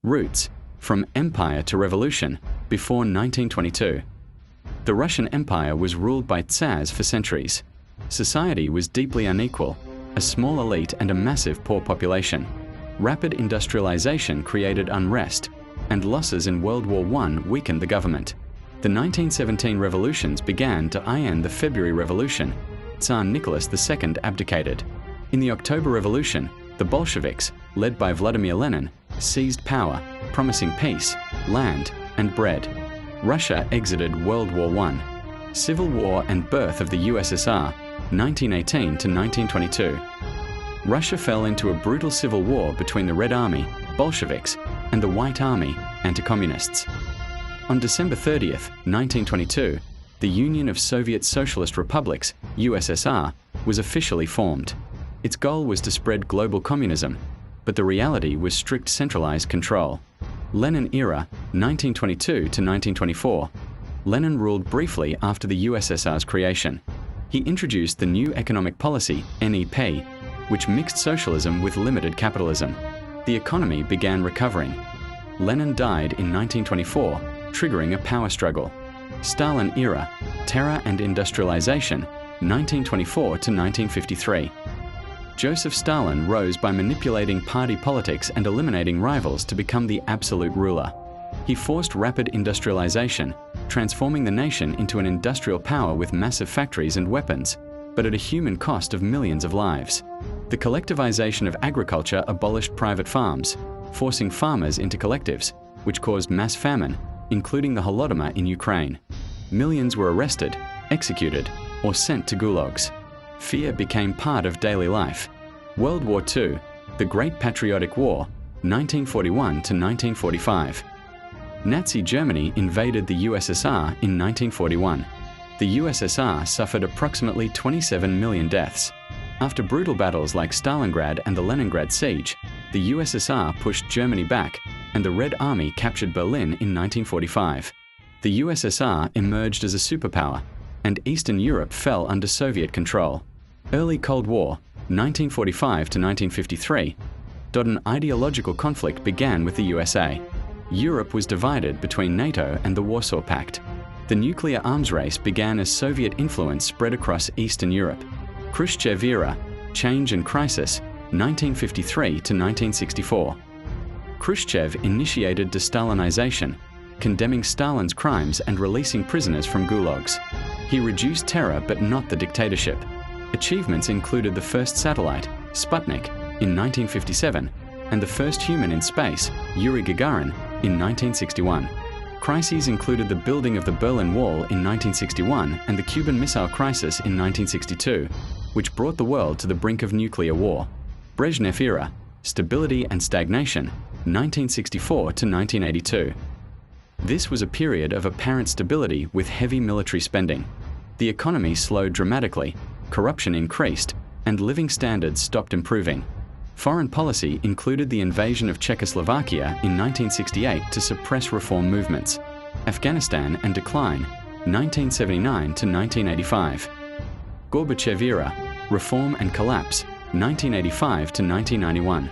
Roots: from empire to revolution, before 1922. The Russian Empire was ruled by Tsars for centuries. Society was deeply unequal, a small elite and a massive poor population. Rapid industrialization created unrest, and losses in World War I weakened the government. The 1917 revolutions began to end the February Revolution. Tsar Nicholas II abdicated. In the October Revolution, the Bolsheviks, led by Vladimir Lenin, seized power, promising peace, land, and bread. Russia exited World War I. Civil War and birth of the USSR, 1918 to 1922. Russia fell into a brutal civil war between the Red Army, Bolsheviks, and the White Army, anti-communists. On December 30th, 1922, the Union of Soviet Socialist Republics, USSR, was officially formed. Its goal was to spread global communism, but the reality was strict centralized control. Lenin era, 1922 to 1924. Lenin ruled briefly after the USSR's creation. He introduced the new economic policy, NEP, which mixed socialism with limited capitalism. The economy began recovering. Lenin died in 1924, triggering a power struggle. Stalin era, terror and industrialization, 1924 to 1953. Joseph Stalin rose by manipulating party politics and eliminating rivals to become the absolute ruler. He forced rapid industrialization, transforming the nation into an industrial power with massive factories and weapons, but at a human cost of millions of lives. The collectivization of agriculture abolished private farms, forcing farmers into collectives, which caused mass famine, including the Holodomor in Ukraine. Millions were arrested, executed, or sent to gulags. Fear became part of daily life. World War II, the Great Patriotic War, 1941 to 1945. Nazi Germany invaded the USSR in 1941. The USSR suffered approximately 27 million deaths. After brutal battles like Stalingrad and the Leningrad siege, the USSR pushed Germany back, and the Red Army captured Berlin in 1945. The USSR emerged as a superpower, and Eastern Europe fell under Soviet control. Early Cold War, 1945 to 1953. An ideological conflict began with the USA. Europe was divided between NATO and the Warsaw Pact. The nuclear arms race began as Soviet influence spread across Eastern Europe. Khrushchev era, change and crisis, 1953 to 1964. Khrushchev initiated de-Stalinization, condemning Stalin's crimes and releasing prisoners from gulags. He reduced terror but not the dictatorship. Achievements included the first satellite, Sputnik, in 1957, and the first human in space, Yuri Gagarin, in 1961. Crises included the building of the Berlin Wall in 1961 and the Cuban Missile Crisis in 1962, which brought the world to the brink of nuclear war. Brezhnev era, stability and stagnation, 1964 to 1982. This was a period of apparent stability with heavy military spending. The economy slowed dramatically, corruption increased, and living standards stopped improving. Foreign policy included the invasion of Czechoslovakia in 1968 to suppress reform movements. Afghanistan and decline, 1979 to 1985. Gorbachev era, reform and collapse, 1985 to 1991.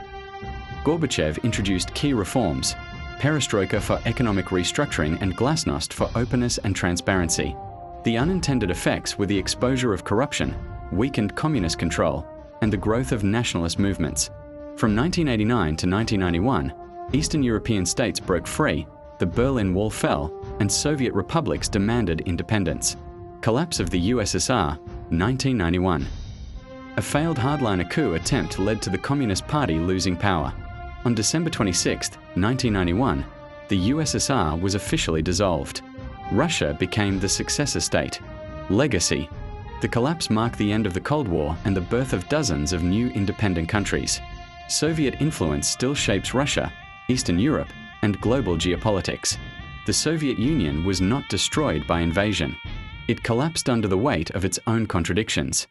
Gorbachev introduced key reforms: perestroika for economic restructuring and glasnost for openness and transparency. The unintended effects were the exposure of corruption, weakened communist control, and the growth of nationalist movements. From 1989 to 1991, Eastern European states broke free, the Berlin Wall fell, and Soviet republics demanded independence. Collapse of the USSR, 1991. A failed hardliner coup attempt led to the Communist Party losing power. On December 26, 1991, the USSR was officially dissolved. Russia became the successor state. Legacy. The collapse marked the end of the Cold War and the birth of dozens of new independent countries. Soviet influence still shapes Russia, Eastern Europe, and global geopolitics. The Soviet Union was not destroyed by invasion. It collapsed under the weight of its own contradictions.